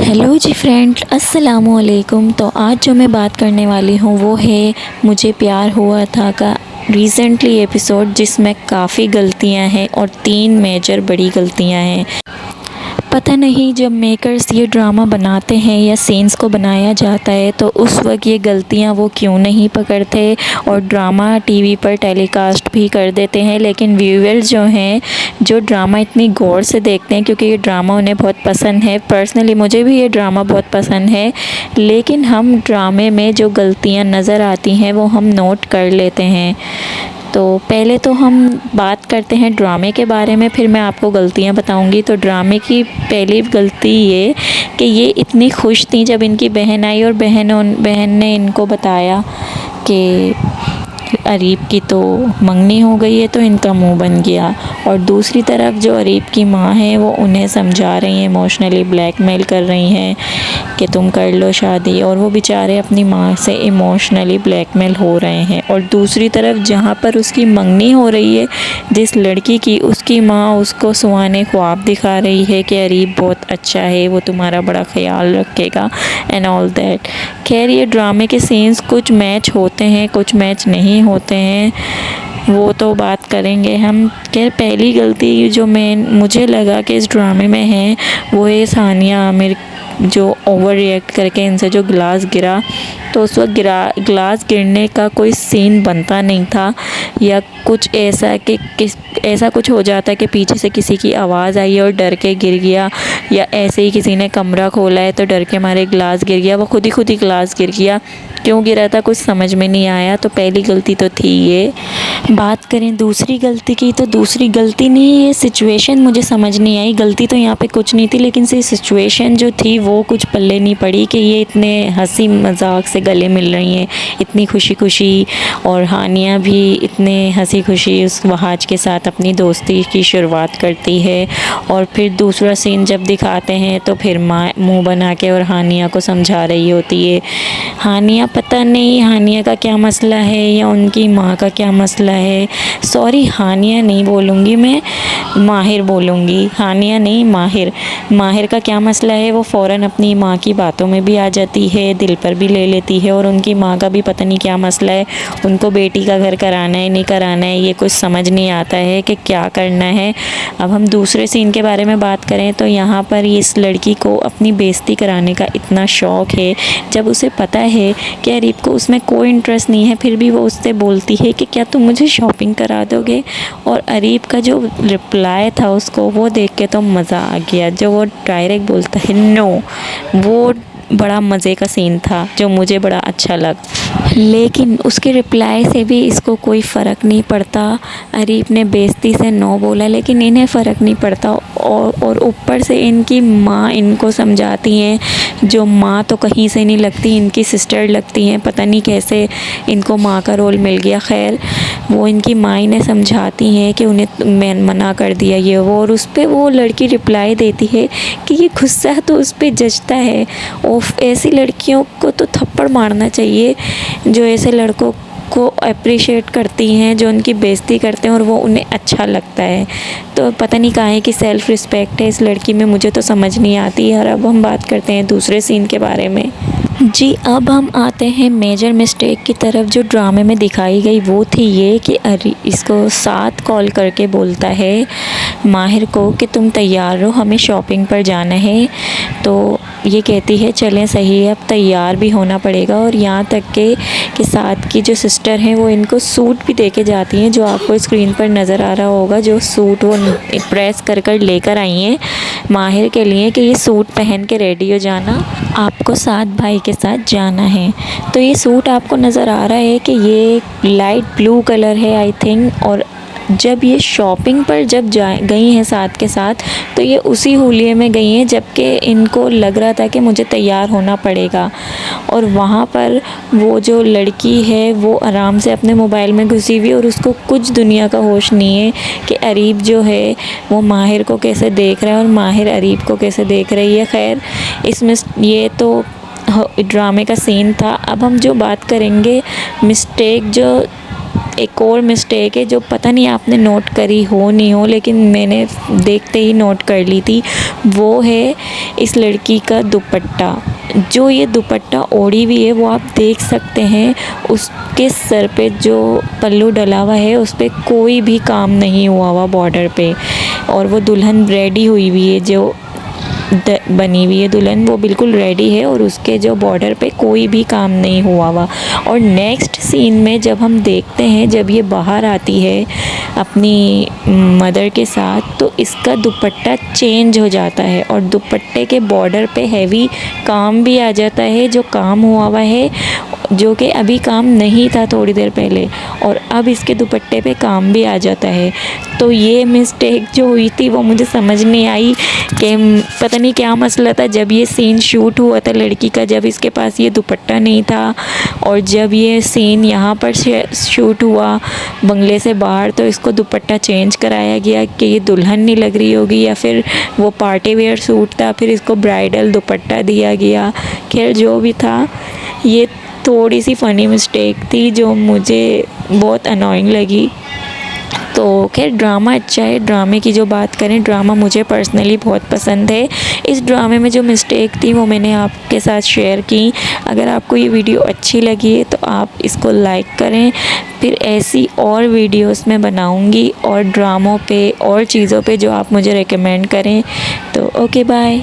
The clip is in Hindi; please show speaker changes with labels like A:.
A: हेलो जी फ्रेंड, अस्सलामुअलैकुम। तो आज जो मैं बात करने वाली हूँ वो है मुझे प्यार हुआ था का रिसेंटली एपिसोड, जिसमें काफ़ी गलतियाँ हैं और 3 मेजर बड़ी गलतियाँ हैं। पता नहीं जब मेकर्स ये ड्रामा बनाते हैं या सीन्स को बनाया जाता है तो उस वक्त ये गलतियाँ वो क्यों नहीं पकड़ते और ड्रामा टीवी पर टेलीकास्ट भी कर देते हैं। लेकिन व्यूअर्स जो हैं, जो ड्रामा इतनी गौर से देखते हैं, क्योंकि ये ड्रामा उन्हें बहुत पसंद है। पर्सनली मुझे भी ये ड्रामा बहुत पसंद है, लेकिन हम ड्रामे में जो गलतियाँ नज़र आती हैं वो हम नोट कर लेते हैं। तो पहले तो हम बात करते हैं ड्रामे के बारे में, फिर मैं आपको गलतियाँ बताऊंगी। तो ड्रामे की पहली गलती ये कि ये इतनी खुश थी जब इनकी बहन आई और बहन ने इनको बताया कि अरीब की तो मंगनी हो गई है, तो इनका मुंह बन गया। और दूसरी तरफ जो अरीब की माँ है वो उन्हें समझा रही हैं, इमोशनली ब्लैकमेल कर रही हैं कि तुम कर लो शादी, और वो बेचारे अपनी माँ से इमोशनली ब्लैकमेल हो रहे हैं। और दूसरी तरफ जहाँ पर उसकी मंगनी हो रही है जिस लड़की की, उसकी माँ उसको सुहाने ख्वाब दिखा रही है कि अरीब बहुत अच्छा है, वो तुम्हारा बड़ा ख्याल रखेगा एंड ऑल दैट। खैर, ये ड्रामे के सीन्स कुछ मैच होते हैं, कुछ मैच नहीं होते हैं, वो तो बात करेंगे हम। खैर, पहली गलती जो मुझे लगा कि इस ड्रामे में है वो है सानिया आमिर, जो ओवर रिएक्ट करके इनसे जो गिलास गिरा, तो उस वक्त गिलास गिरने का कोई सीन बनता नहीं था, या कुछ ऐसा कि ऐसा कुछ हो जाता कि पीछे से किसी की आवाज़ आई और डर के गिर गया, या ऐसे ही किसी ने कमरा खोला है तो डर के मारे गिलास गिर गया। वो खुद ही गिलास गिर गया, क्यों गिरा था कुछ समझ में नहीं आया। तो पहली गलती तो थी ये। बात करें दूसरी गलती की, तो दूसरी गलती नहीं, ये सिचुएशन मुझे समझ नहीं आई। गलती तो यहाँ पे कुछ नहीं थी, लेकिन से सिचुएशन जो थी वो कुछ पल्ले नहीं पड़ी कि ये इतने हंसी मजाक से गले मिल रही हैं, इतनी खुशी खुशी, और हानिया भी इतने हंसी खुशी उस वहाज के साथ अपनी दोस्ती की शुरुआत करती है। और फिर दूसरा सीन जब दिखाते हैं तो फिर माँ मुँह बना के और हानिया को समझा रही होती है। हानिया, पता नहीं हानिया का क्या मसला है या उनकी माँ का क्या मसला है। सॉरी, हानिया नहीं बोलूँगी मैं, माहिर बोलूँगी। हानिया नहीं, माहिर का क्या मसला है, वो फ़ौरन अपनी माँ की बातों में भी आ जाती है, दिल पर भी ले लेती है। और उनकी माँ का भी पता नहीं क्या मसला है, उनको बेटी का घर कराना है नहीं कराना है, ये कुछ समझ नहीं आता है कि क्या करना है। अब हम दूसरे सीन के बारे में बात करें तो यहाँ पर इस लड़की को अपनी बेइज्जती कराने का इतना शौक़ है। जब उसे पता है कि अरीब को उसमें कोई इंटरेस्ट नहीं है, फिर भी वो उससे बोलती है कि क्या तुम मुझे शॉपिंग करा दोगे। और अरीब का जो रिप्लाई था उसको, वो देख के तो मज़ा आ गया। जो वो डायरेक्ट बोलता है नो, वो बड़ा मज़े का सीन था जो मुझे बड़ा अच्छा लगा। लेकिन उसके रिप्लाई से भी इसको कोई फ़र्क नहीं पड़ता। अरीब ने बेइज्जती से नो बोला, लेकिन इन्हें फ़र्क नहीं पड़ता। और ऊपर से इनकी माँ इनको समझाती हैं, जो माँ तो कहीं से नहीं लगती, इनकी सिस्टर लगती हैं, पता नहीं कैसे इनको माँ का रोल मिल गया। खैर, वो इनकी माँ इन्हें समझाती हैं कि उन्हें मैं मना कर दिया ये वो, और उस पर वो लड़की रिप्लाई देती है कि ये गुस्सा तो उस पर जचता है। और ऐसी लड़कियों को तो थप्पड़ मारना चाहिए जो ऐसे लड़कों को अप्रिशिएट करती हैं, जो उनकी बेइज्जती करते हैं और वो उन्हें अच्छा लगता है। तो पता नहीं कहाँ है कि सेल्फ़ रिस्पेक्ट है इस लड़की में, मुझे तो समझ नहीं आती। और अब हम बात करते हैं दूसरे सीन के बारे में। जी, अब हम आते हैं मेजर मिस्टेक की तरफ जो ड्रामे में दिखाई गई। वो थी ये कि इसको साथ कॉल करके बोलता है माहिर को कि तुम तैयार रहो, हमें शॉपिंग पर जाना है। तो ये कहती है चलें, सही है, अब तैयार भी होना पड़ेगा। और यहाँ तक के साथ की जो सिस्टर हैं वो इनको सूट भी दे के जाती हैं, जो आपको स्क्रीन पर नज़र आ रहा होगा। जो सूट वो प्रेस कर लेकर आई हैं माहिर के लिए कि ये सूट पहन के रेडी हो जाना, आपको साथ भाई के साथ जाना है। तो ये सूट आपको नज़र आ रहा है कि ये लाइट ब्लू कलर है आई थिंक। और जब ये शॉपिंग पर जब गई हैं साथ के साथ, तो ये उसी हुलिये में गई हैं जबकि इनको लग रहा था कि मुझे तैयार होना पड़ेगा। और वहाँ पर वो जो लड़की है वो आराम से अपने मोबाइल में घुसी हुई, और उसको कुछ दुनिया का होश नहीं है कि अरीब जो है वो माहिर को कैसे देख रहा है और माहिर अरीब को कैसे देख रही है। खैर, इसमें ये तो ड्रामे का सीन था। अब हम जो बात करेंगे मिस्टेक जो एक और मिस्टेक है जो पता नहीं आपने नोट करी हो नहीं हो, लेकिन मैंने देखते ही नोट कर ली थी, वो है इस लड़की का दुपट्टा। जो ये दुपट्टा ओढ़ी हुई है वो आप देख सकते हैं, उसके सर पे जो पल्लू डला हुआ है उस पर कोई भी काम नहीं हुआ हुआ बॉर्डर पे, और वो दुल्हन रेडी हुई हुई है, जो बनी हुई है दुल्हन वो बिल्कुल रेडी है, और उसके जो बॉर्डर पे कोई भी काम नहीं हुआ हुआ। और नेक्स्ट सीन में जब हम देखते हैं, जब ये बाहर आती है अपनी मदर के साथ, तो इसका दुपट्टा चेंज हो जाता है और दुपट्टे के बॉर्डर पे हैवी काम भी आ जाता है, जो काम हुआ हुआ है, जो कि अभी काम नहीं था थोड़ी देर पहले, और अब इसके दुपट्टे पे काम भी आ जाता है। तो ये मिस्टेक जो हुई थी वो मुझे समझ नहीं आई कि पता नहीं क्या मसला था। जब ये सीन शूट हुआ था लड़की का, जब इसके पास ये दुपट्टा नहीं था, और जब ये सीन यहाँ पर शूट हुआ बंगले से बाहर, तो इसको दुपट्टा चेंज कराया गया कि ये दुल्हन नहीं लग रही होगी, या फिर वो पार्टी वेयर सूट था, फिर इसको ब्राइडल दुपट्टा दिया गया। खैर जो भी था, ये थोड़ी सी फ़नी मिस्टेक थी जो मुझे बहुत अनोइंग लगी। तो खैर ड्रामा अच्छा है। ड्रामे की जो बात करें, ड्रामा मुझे पर्सनली बहुत पसंद है। इस ड्रामे में जो मिस्टेक थी वो मैंने आपके साथ शेयर की। अगर आपको ये वीडियो अच्छी लगी है तो आप इसको लाइक करें। फिर ऐसी और वीडियोस मैं बनाऊंगी, और ड्रामों पे और चीज़ों पे जो आप मुझे रेकमेंड करें। तो ओके बाय।